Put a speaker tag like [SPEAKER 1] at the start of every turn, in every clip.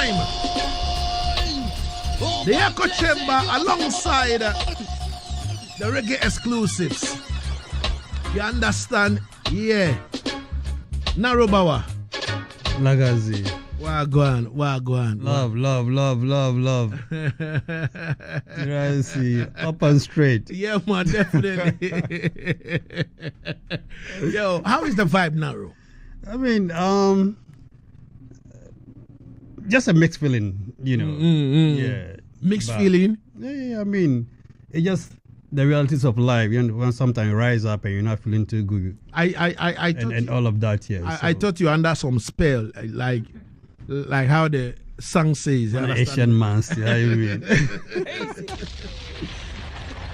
[SPEAKER 1] time. The Echo Chamber alongside the reggae exclusives. You understand? Yeah. Naro
[SPEAKER 2] Lagazee.
[SPEAKER 1] Wagwan.
[SPEAKER 2] Love. You see, up and straight.
[SPEAKER 1] Yeah, man, definitely. Yo, how is the vibe, Naro?
[SPEAKER 2] I mean, just a mixed feeling, you know. Yeah.
[SPEAKER 1] Mixed feeling?
[SPEAKER 2] Yeah, I mean, it's just the realities of life. You know, when sometimes you rise up and you're not feeling too good.
[SPEAKER 1] I thought
[SPEAKER 2] and all of that, yeah.
[SPEAKER 1] I thought you were under some spell, like how the song says.
[SPEAKER 2] Asian man, yeah, you mean.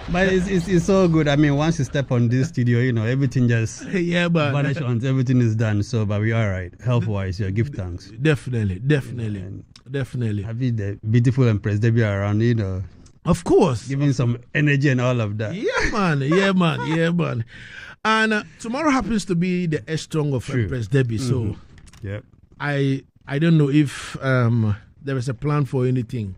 [SPEAKER 2] But it's so good. I mean, once you step on this studio, you know, everything just vanish on. Everything is done. So, but we're all right. Health-wise, yeah, give thanks.
[SPEAKER 1] Definitely.
[SPEAKER 2] Having the beautiful Emprezz Debbie around, you know.
[SPEAKER 1] Of course.
[SPEAKER 2] Giving some energy and all of that.
[SPEAKER 1] Yeah, man. And tomorrow happens to be the S-Strong of Emprezz Debbie. So,
[SPEAKER 2] yep.
[SPEAKER 1] I don't know if there is a plan for anything.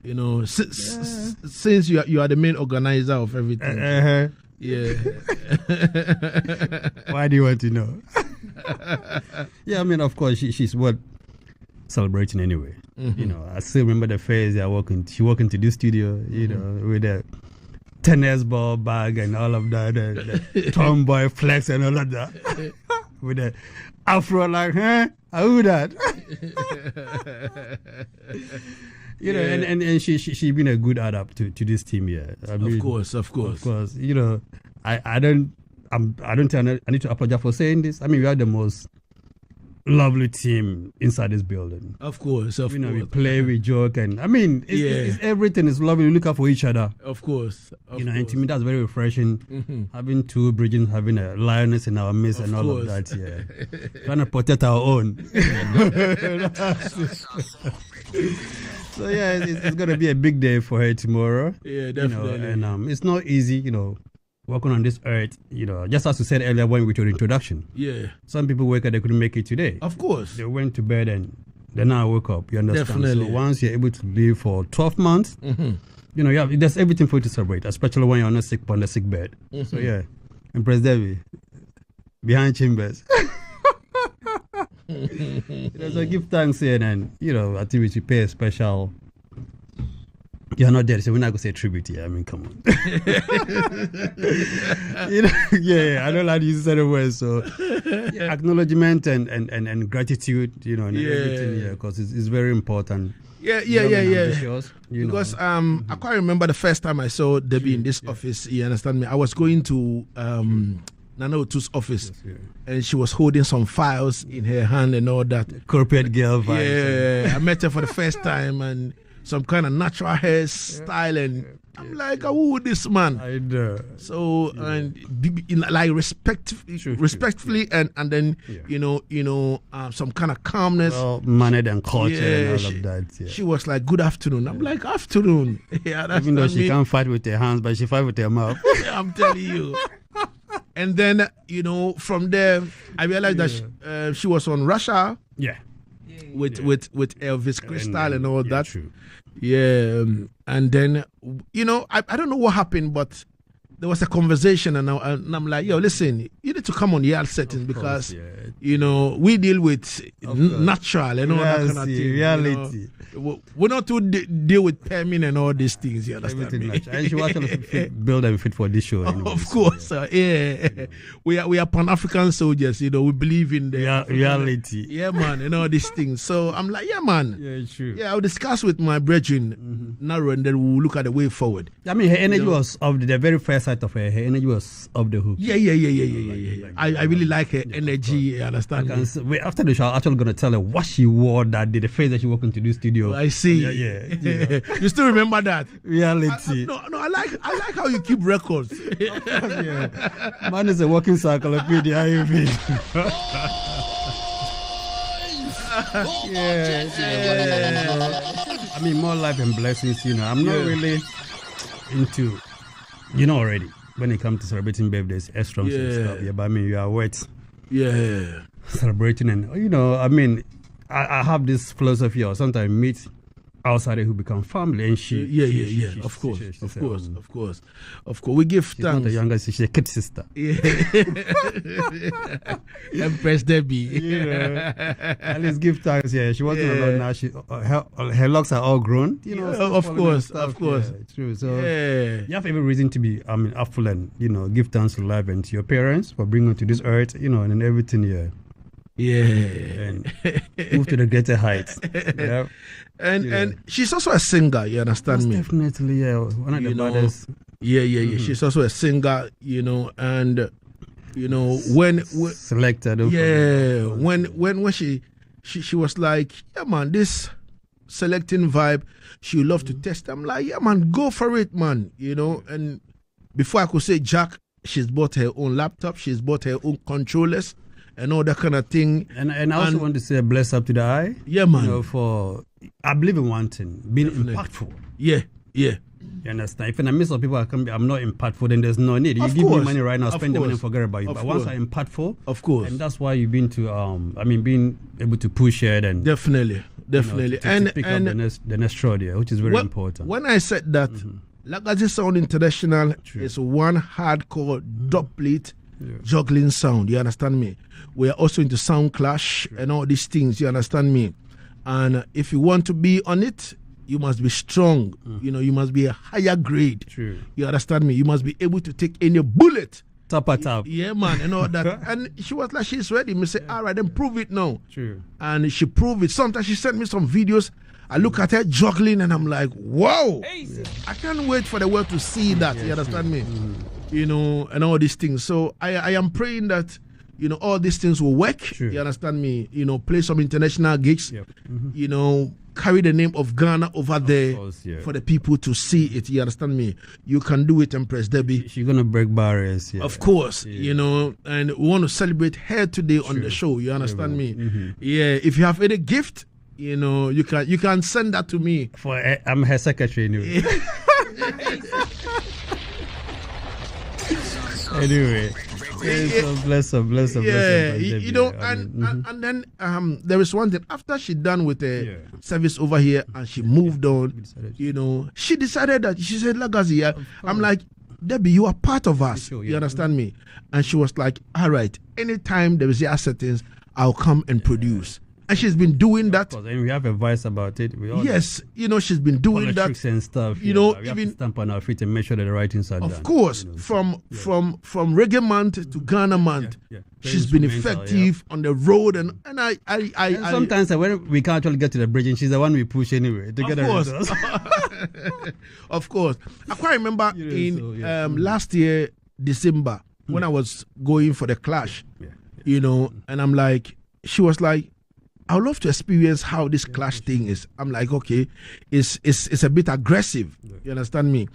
[SPEAKER 1] You know, since you are the main organizer of everything. Yeah.
[SPEAKER 2] Why do you want to know? Yeah, I mean, of course, she's celebrating anyway. You know, I still remember the phase she walked into this studio, you know, with a tennis ball bag and all of that, the tomboy flex and all of that, with a afro like, who that? You know, and she been a good add up to this team here. I mean,
[SPEAKER 1] of course.
[SPEAKER 2] You know, I need to apologize for saying this. I mean, we are the most lovely team inside this building.
[SPEAKER 1] Of course.
[SPEAKER 2] You know, we play, we joke, and I mean, it's everything is lovely. We look out for each other.
[SPEAKER 1] Of course.
[SPEAKER 2] And to me, that's very refreshing. Having two bridges, having a lioness in our midst, and all of that. Yeah, trying to protect our own. So yeah, it's gonna be a big day for her tomorrow.
[SPEAKER 1] Yeah, definitely.
[SPEAKER 2] You know, and it's not easy, you know, working on this earth. You know, just as you said earlier when with your introduction.
[SPEAKER 1] Yeah.
[SPEAKER 2] Some people wake up, they couldn't make it today.
[SPEAKER 1] Of course.
[SPEAKER 2] They went to bed and then now woke up. You understand?
[SPEAKER 1] Definitely.
[SPEAKER 2] So once you're able to live for 12 months, you know, there's everything for you to celebrate, especially when you're on the sick bed. So yeah, Emprezz Debbie, behind chambers. So give thanks here, and you know, I think we should pay a special. You're not dead, so we're not gonna say tribute here. I mean, come on. You know, I don't like to use certain words. So acknowledgement and gratitude, you know, and everything, because it's very important.
[SPEAKER 1] Yeah. Because I can't remember the first time I saw Debbie in this office. You understand me? I was going to Nana Otu's office, and she was holding some files in her hand and all that.
[SPEAKER 2] Corporate girl vibes.
[SPEAKER 1] Yeah, I met her for the first time, and some kind of natural hairstyle, and I'm like, who this man?
[SPEAKER 2] I know.
[SPEAKER 1] So like respectfully, and then you know some kind of calmness,
[SPEAKER 2] mannered and culture and all of that. Yeah.
[SPEAKER 1] She was like, "Good afternoon." I'm like, "Afternoon."
[SPEAKER 2] Even though she can't fight with her hands, but she fight with her mouth.
[SPEAKER 1] I'm telling you. And then from there, I realized that she was on Russia. With Elvis Crystal and all that.
[SPEAKER 2] True.
[SPEAKER 1] Yeah, and then I don't know what happened, but there was a conversation, and I'm like, yo, listen, you need to come on Yard settings because we deal with natural and all that kind of thing.
[SPEAKER 2] Reality.
[SPEAKER 1] We're not to deal with perming and all these things. You understand me?
[SPEAKER 2] And she was actually build and fit for this show. Anyway,
[SPEAKER 1] of course, we are Pan-African soldiers. We believe in the
[SPEAKER 2] reality.
[SPEAKER 1] Yeah, man, and all these things. So I'm like, yeah, man.
[SPEAKER 2] Yeah, true.
[SPEAKER 1] Yeah, I'll discuss with my brethren, Naro, and then we'll look at the way forward.
[SPEAKER 2] I mean, her energy was of the very first sight of her energy was off the hook.
[SPEAKER 1] Yeah. I really like her energy. You understand?
[SPEAKER 2] After the show, I'm actually going to tell her what she wore that day, the face that she walked into the studio.
[SPEAKER 1] I see.
[SPEAKER 2] Yeah.
[SPEAKER 1] You still remember that?
[SPEAKER 2] Reality.
[SPEAKER 1] No, I like how you keep records.
[SPEAKER 2] Man is a walking encyclopedia. How you mean? I mean, more life and blessings. I'm not really into, already when it comes to celebrating birthdays, S-Strongs and stuff. Yeah, but I mean, you are wet.
[SPEAKER 1] Yeah.
[SPEAKER 2] Celebrating and I mean, I have this philosophy, or sometimes meet outsider who become family, and she
[SPEAKER 1] of course. We give
[SPEAKER 2] she's
[SPEAKER 1] thanks.
[SPEAKER 2] Not the younger sister, she's a kid sister.
[SPEAKER 1] Emprezz Debbie.
[SPEAKER 2] You know, at least give thanks. Yeah, she wasn't alone now. She her locks are all grown. You know,
[SPEAKER 1] of course.
[SPEAKER 2] Yeah, true. So you have every reason to be affluent. You know, give thanks to life and to your parents for bringing you to this earth. You know, and everything. And move to the greater heights. Yeah.
[SPEAKER 1] And she's also a singer, you understand me?
[SPEAKER 2] Definitely, yeah. One of the baddest.
[SPEAKER 1] Yeah. She's also a singer, you know, and when
[SPEAKER 2] selected.
[SPEAKER 1] When she was like, yeah man, this selecting vibe, she love to test. I'm like, yeah man, go for it, man. You know, and before I could say Jack, she's bought her own laptop, she's bought her own controllers and all that kind of thing.
[SPEAKER 2] And I also want to say bless up to the eye.
[SPEAKER 1] Yeah, man.
[SPEAKER 2] You know, I believe in one thing, being impactful.
[SPEAKER 1] Yeah.
[SPEAKER 2] You understand? If in the midst of people I'm not impactful, then there's no need. You give me money right now, spend the money and forget about you. But once I'm impactful,
[SPEAKER 1] of course.
[SPEAKER 2] And that's why you've been to being able to push it and
[SPEAKER 1] definitely.
[SPEAKER 2] To pick up the next road here, which is very important.
[SPEAKER 1] When I said that Lagazee Sound International is one hardcore dub plate juggling sound, you understand me? We are also into sound clash and all these things, you understand me? And if you want to be on it, you must be strong. You know, you must be a higher grade.
[SPEAKER 2] True.
[SPEAKER 1] You understand me? You must be able to take any bullet.
[SPEAKER 2] Top.
[SPEAKER 1] Yeah, man, and all that. And she was like, she's ready. Me say, all right, then prove it now.
[SPEAKER 2] True.
[SPEAKER 1] And she proved it. Sometimes she sent me some videos. I look at her juggling and I'm like, wow. I can't wait for the world to see that. You understand me? You know, and all these things. So I am praying that, you know, all these things will work.
[SPEAKER 2] True.
[SPEAKER 1] You understand me? You know, play some international gigs. You know, carry the name of Ghana over there for the people to see it. You understand me? You can do it, Emprezz Debbie.
[SPEAKER 2] She's gonna break barriers.
[SPEAKER 1] Of course, you know, and we want to celebrate her today on the show. You understand me? Yeah. If you have any gift, you know, you can send that to me.
[SPEAKER 2] I'm her secretary anyway. Anyway. Bless her.
[SPEAKER 1] You know, and then there is one thing. After she done with the service over here and she moved on, you know, she decided that she said, Lagazee, I'm like, Debbie, you are part of us. You understand me? And she was like, all right, anytime there is the settings, I'll come and produce. And she's been doing that.
[SPEAKER 2] And we have advice about it.
[SPEAKER 1] Yes, you know, she's been doing that.
[SPEAKER 2] Tricks and stuff.
[SPEAKER 1] You know,
[SPEAKER 2] we even have to stamp on our feet and make sure that the right things are done.
[SPEAKER 1] Of course,
[SPEAKER 2] you know,
[SPEAKER 1] from Reggae month to Ghana month, she's been effective on the road, and I
[SPEAKER 2] sometimes when we can't actually get to the bridge, and she's the one we push anyway to get the results.
[SPEAKER 1] Of course, I quite remember last year December when I was going for the clash, you know, and I'm like, she was like, I would love to experience how this clash thing is. I'm like, okay, it's a bit aggressive. You understand me?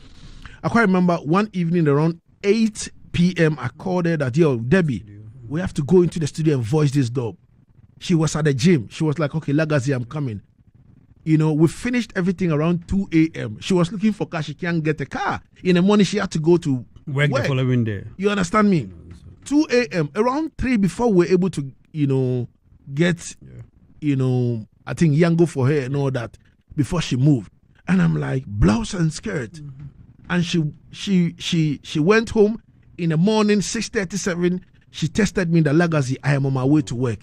[SPEAKER 1] I quite remember one evening around 8 p.m. I called her that, yo, Debbie, we have to go into the studio and voice this dub. She was at the gym. She was like, okay, Lagazee, I'm coming. You know, we finished everything around 2 a.m. She was looking for car. She can't get a car. In the morning, she had to go to work
[SPEAKER 2] the following day.
[SPEAKER 1] You understand me? 2 a.m. Around 3 before we're able to, you know, get... You know, I think Yango for her and all that before she moved. And I'm like, blouse and skirt. And she went home in the morning, 6:37. She texted me that Lagazee, I am on my way to work.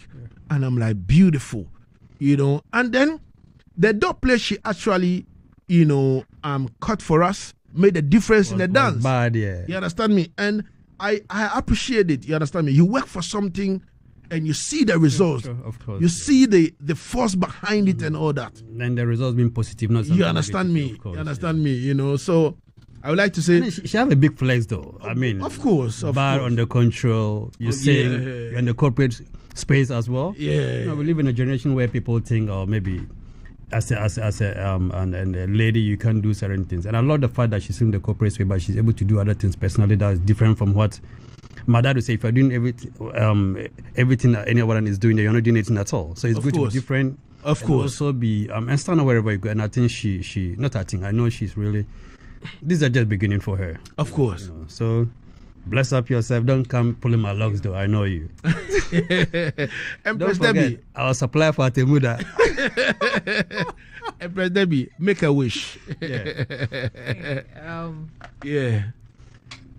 [SPEAKER 1] And I'm like, beautiful. You know, and then the dub play she actually, you know, cut for us, made a difference in the dance.
[SPEAKER 2] Bad, yeah.
[SPEAKER 1] You understand me? And I appreciate it. You understand me? You work for something and you see the results.
[SPEAKER 2] Of course.
[SPEAKER 1] You see the force behind it and all that.
[SPEAKER 2] And the results being positive. Not
[SPEAKER 1] you understand me?
[SPEAKER 2] Course,
[SPEAKER 1] you understand me? You know, so I would like to say...
[SPEAKER 2] She have a big flex though. I mean...
[SPEAKER 1] Of course.
[SPEAKER 2] Bar under control. You sing. You're in the corporate space as well.
[SPEAKER 1] Yeah.
[SPEAKER 2] You know, we live in a generation where people think, or maybe as a lady, you can't do certain things. And I love the fact that she's in the corporate space, but she's able to do other things personally that is different from what... My dad would say, if you're doing everything that anyone is doing, you're not doing anything at all. So it's good to be different.
[SPEAKER 1] Of course.
[SPEAKER 2] Also be and stand wherever you go. And I think I know she's really. These are just beginning for her.
[SPEAKER 1] Of course.
[SPEAKER 2] You know, so Bless up yourself. Don't come pulling my locks, though. I know you.
[SPEAKER 1] Emprezz Debbie.
[SPEAKER 2] I'll supply for Temuda.
[SPEAKER 1] Emprezz Debbie, make a wish.
[SPEAKER 3] Yeah.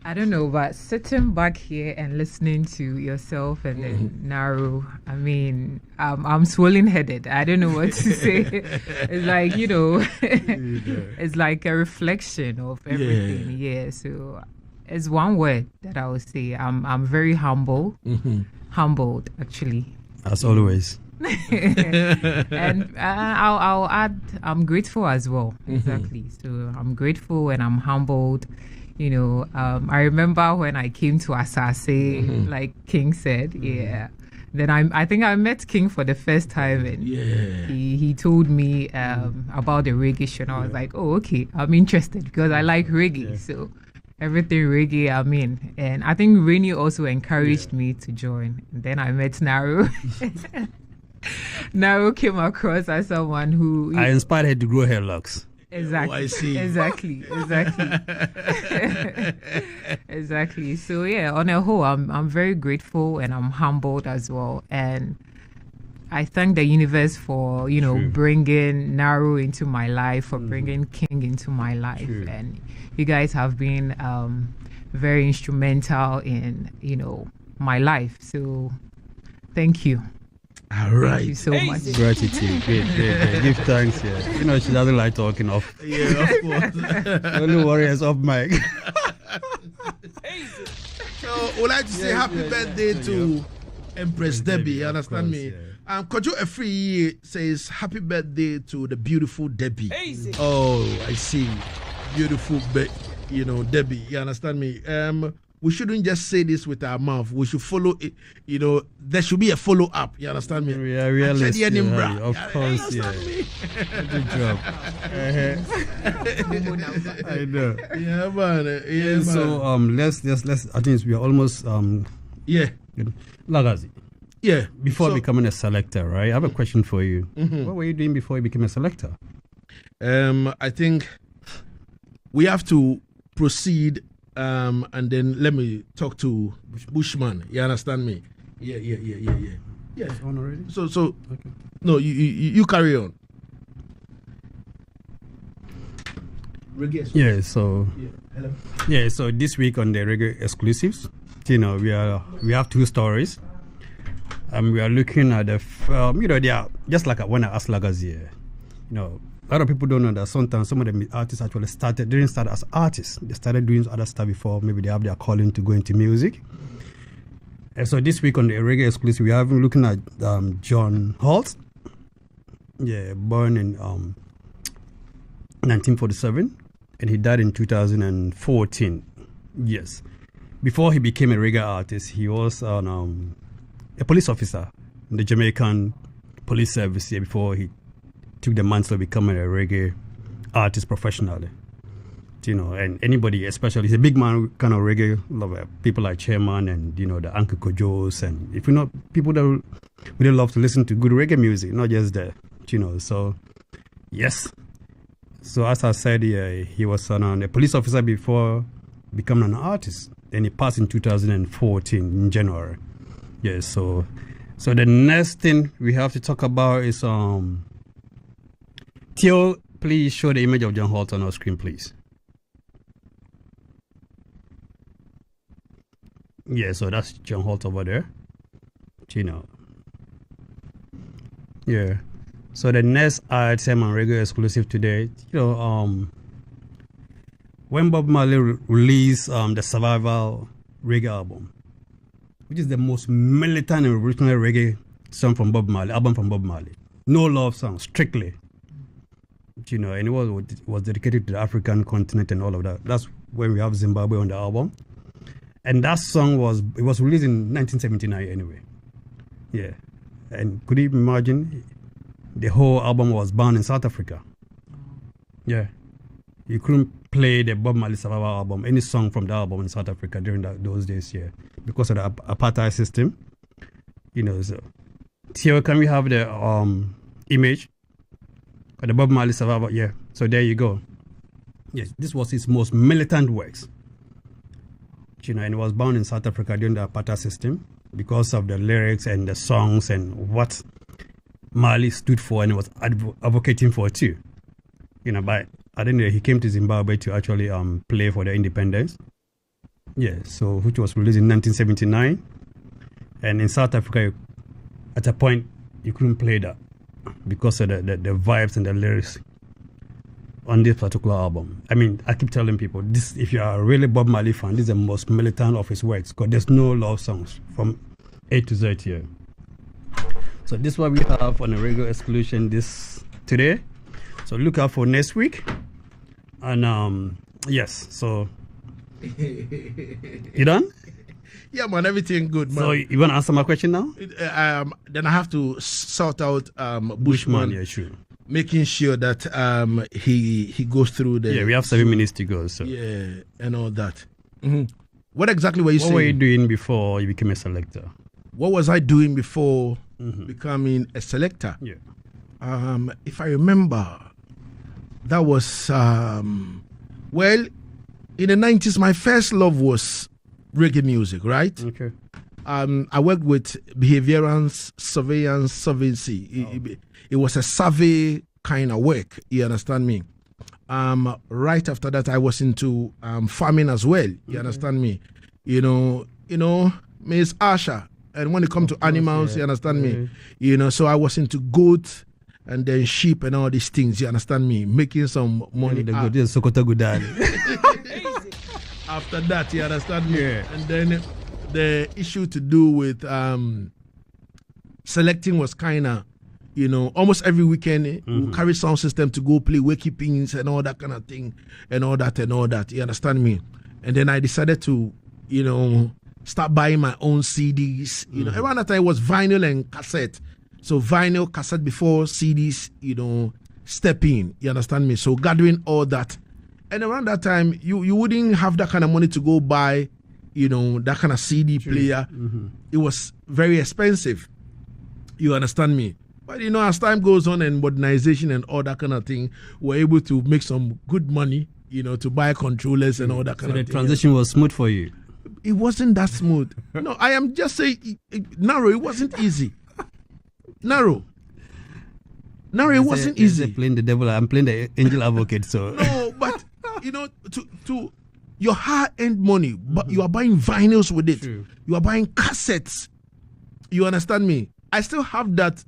[SPEAKER 3] I don't know, but sitting back here and listening to yourself and then Naro, I mean, I'm swollen headed. I don't know what to say. It's like, it's like a reflection of everything. Yeah. So it's one word that I would say. I'm very humble, humbled actually.
[SPEAKER 2] As always.
[SPEAKER 3] And I'll add, I'm grateful as well. Exactly. So I'm grateful and I'm humbled. I remember when I came to Asaase, like King said, Then I think I met King for the first time, and he told me about the reggae show, and I was like, oh, okay, I'm interested because I like reggae. So everything reggae, I'm in. And I think Rainy also encouraged me to join. And then I met Naro. Naro came across as someone who...
[SPEAKER 2] I inspired her to grow her locks.
[SPEAKER 3] Exactly.
[SPEAKER 1] Oh, I see.
[SPEAKER 3] Exactly. Exactly. So on a whole, I'm very grateful and I'm humbled as well. And I thank the universe for bringing Naro into my life, for bringing King into my life, and you guys have been very instrumental in my life. So thank you.
[SPEAKER 1] All right.
[SPEAKER 3] Thank you so much.
[SPEAKER 2] Gratitude. Great. Give thanks. She doesn't like talking off.
[SPEAKER 1] Yeah, of course.
[SPEAKER 2] Only warriors off mic.
[SPEAKER 1] So, would like to say happy birthday to Emprezz Debbie. You understand me? Kojo Efri says happy birthday to the beautiful Debbie. Oh, I see. Beautiful, Debbie. You understand me? We shouldn't just say this with our mouth. We should follow it. There should be a follow up. You understand me?
[SPEAKER 2] Yeah, realistic. Of course, Good job. I know.
[SPEAKER 1] Yeah, man. Yeah,
[SPEAKER 2] so let's. I think we are almost Lagazee.
[SPEAKER 1] Yeah.
[SPEAKER 2] Before becoming a selector, right? I have a question for you. What were you doing before you became a selector?
[SPEAKER 1] I think we have to proceed. And then let me talk to Bushman. You understand me? Yeah.
[SPEAKER 2] It's on already?
[SPEAKER 1] So okay. No, you carry on. Reggae.
[SPEAKER 2] So
[SPEAKER 1] hello.
[SPEAKER 2] Yeah, so this week on the Reggae exclusives, we have two stories. We are looking at the they are just like when I asked Lagazee, a lot of people don't know that sometimes some of the artists actually didn't start as artists. They started doing other stuff before. Maybe they have their calling to go into music. And so this week on the Reggae exclusive, we are looking at John Holt. Yeah, born in 1947, and he died in 2014. Yes. Before he became a reggae artist, he was a police officer in the Jamaican police service here before he took the mantle of becoming a reggae artist professionally. And anybody, especially, he's a big man kind of reggae lover. People like Chairman and, the Uncle Kojos. And if you know, people that really love to listen to good reggae music, not just that, So, yes. So, as I said, he was a police officer before becoming an artist. And he passed in 2014 in January. Yes, so the next thing we have to talk about is Theo, please show the image of John Holt on our screen, please. Yeah, so that's John Holt over there. Yeah. So the next item on Reggae exclusive today, when Bob Marley released the Survival Reggae album, which is the most militant and revolutionary reggae album from Bob Marley. No love song, strictly. And it was dedicated to the African continent and all of that. That's when we have Zimbabwe on the album. And that song was released in 1979 anyway. Yeah. And could you imagine the whole album was banned in South Africa? Yeah. You couldn't play the Bob Marley Survival album, any song from the album in South Africa during those days, because of the apartheid system. So here can we have the image of the Bob Marley Survival? Yeah. So there you go. Yes, this was his most militant works. you know, and it was born in South Africa during the apartheid system because of the lyrics and the songs and what Mali stood for and was advocating for too. You know, but I don't know, he came to Zimbabwe to actually play for the independence. Yeah, so which was released in 1979. And in South Africa, at a point, you couldn't play that because of the vibes and the lyrics on this particular album. I mean, I keep telling people, this, if you are a really Bob Marley fan, this is the most militant of his works because there's no love songs from A to Z here. So this is what we have on the Reggae Exclusion this today. So look out for next week. And yes, so you done?
[SPEAKER 1] Yeah, man, everything good, man.
[SPEAKER 2] So you want to answer my question now?
[SPEAKER 1] Then I have to sort out Bushman.
[SPEAKER 2] Yeah, sure.
[SPEAKER 1] Making sure that he goes through the...
[SPEAKER 2] Yeah, we have 7 minutes to go. So
[SPEAKER 1] yeah, and all that. Mm-hmm. What exactly were you saying?
[SPEAKER 2] What were you doing before you became a selector?
[SPEAKER 1] What was I doing before becoming a selector?
[SPEAKER 2] Yeah.
[SPEAKER 1] If I remember, that was... well, in the 90s, my first love was reggae music, right?
[SPEAKER 2] Okay.
[SPEAKER 1] I worked with behavioral surveillance. It was a survey kind of work. You understand me? Right after that, I was into farming as well. You understand me? You know, Miss Asha. And when it comes to animals, you understand me? You know, so I was into goats and then sheep and all these things. You understand me? Making some money. After that, you understand me?
[SPEAKER 2] Yeah.
[SPEAKER 1] And then the issue to do with selecting was kind of, you know, almost every weekend we carry sound system to go play wakey pins and all that kind of thing and all that. You understand me? And then I decided to, you know, start buying my own CDs. You know, around that time it was vinyl and cassette. So vinyl, cassette before CDs, you know, step in. You understand me? So gathering all that. And around that time, you wouldn't have that kind of money to go buy, you know, that kind of CD player. It was very expensive. You understand me? But, you know, as time goes on and modernization and all that kind of thing, we're able to make some good money, you know, to buy controllers and all that kind of thing.
[SPEAKER 2] So the transition was smooth for you?
[SPEAKER 1] It wasn't that smooth. No, I am just saying, Naro, it wasn't easy. Naro, it wasn't easy.
[SPEAKER 2] Playing the devil, I'm playing the angel advocate, so...
[SPEAKER 1] No, but... You know, to your high-end money, but you are buying vinyls with it.
[SPEAKER 2] True.
[SPEAKER 1] You are buying cassettes. You understand me? I still have that.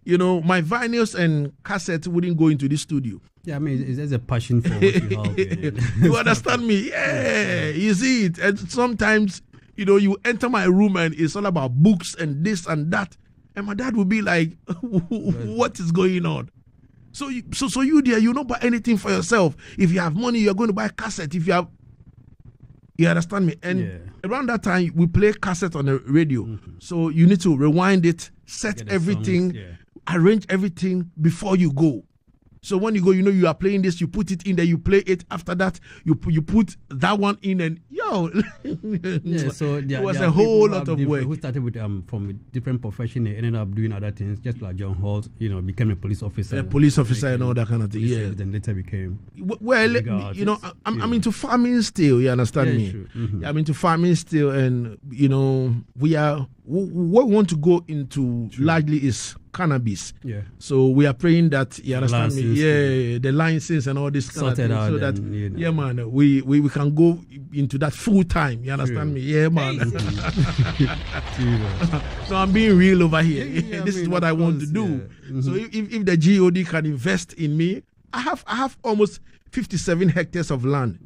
[SPEAKER 1] You know, my vinyls and cassettes wouldn't go into the studio.
[SPEAKER 2] Yeah, I mean, there's a passion for what you have.
[SPEAKER 1] You understand me? Yeah, you see it. And sometimes, you know, you enter my room and it's all about books and this and that. And my dad will be like, what is going on? So you there, you don't buy anything for yourself. If you have money, you're going to buy a cassette. If you have, you understand me? And around that time, we play cassette on the radio. So you need to rewind it, set everything, arrange everything before you go. So when you go, you know you are playing this, you put it in there, you play it. After that, you put that one in and
[SPEAKER 2] so
[SPEAKER 1] it was a whole lot of work.
[SPEAKER 2] Who started with from a different profession, they ended up doing other things, just like John Holt, you know, became a police officer.
[SPEAKER 1] And all that kind of thing. Yeah.
[SPEAKER 2] Then later became
[SPEAKER 1] you know, I'm into farming still. You understand me?
[SPEAKER 2] True.
[SPEAKER 1] I'm into farming still, and you know, what we want to go into largely is cannabis.
[SPEAKER 2] Yeah.
[SPEAKER 1] So we are praying that you understand
[SPEAKER 2] license,
[SPEAKER 1] me. The license and all this kind of thing,
[SPEAKER 2] out
[SPEAKER 1] so that
[SPEAKER 2] you know.
[SPEAKER 1] man, we can go into that full time. You understand me? Yeah, man. So I'm being real over here. This is what I want to do. So if the GOD can invest in me, I have almost 57 hectares of land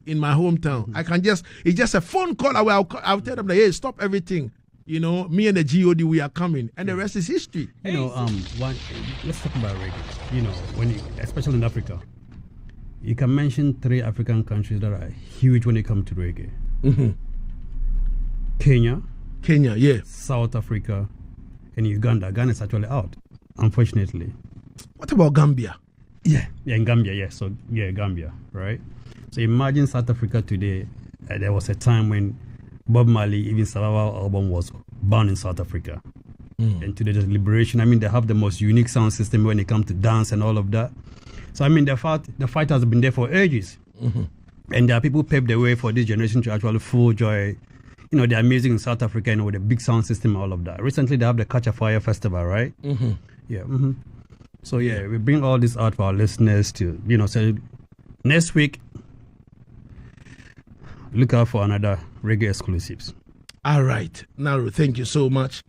[SPEAKER 1] in my hometown. I can it's just a phone call. I'll tell them that, hey, stop everything. You know, me and the GOD, we are coming, and the rest is history.
[SPEAKER 2] You know, let's talk about reggae. You know, especially in Africa, you can mention 3 African countries that are huge when it comes to reggae. Kenya, yeah. South Africa, and Uganda. Ghana is actually out, unfortunately.
[SPEAKER 1] What about Gambia?
[SPEAKER 2] Yeah, in Gambia, yeah. So, yeah, Gambia, right? So imagine South Africa today. There was a time when Bob Marley, even Survival album, was banned in South Africa. And today, the liberation, I mean, they have the most unique sound system when it comes to dance and all of that. So, I mean, the fight has been there for ages. And there are people who paved the way for this generation to actually full joy. You know, their music in South Africa, with a big sound system, all of that. Recently, they have the Catch a Fire Festival, right?
[SPEAKER 1] Mm-hmm.
[SPEAKER 2] Yeah. Mm-hmm. So, yeah, we bring all this out for our listeners to, so next week, look out for another reggae exclusives.
[SPEAKER 1] All right. Naro, thank you so much.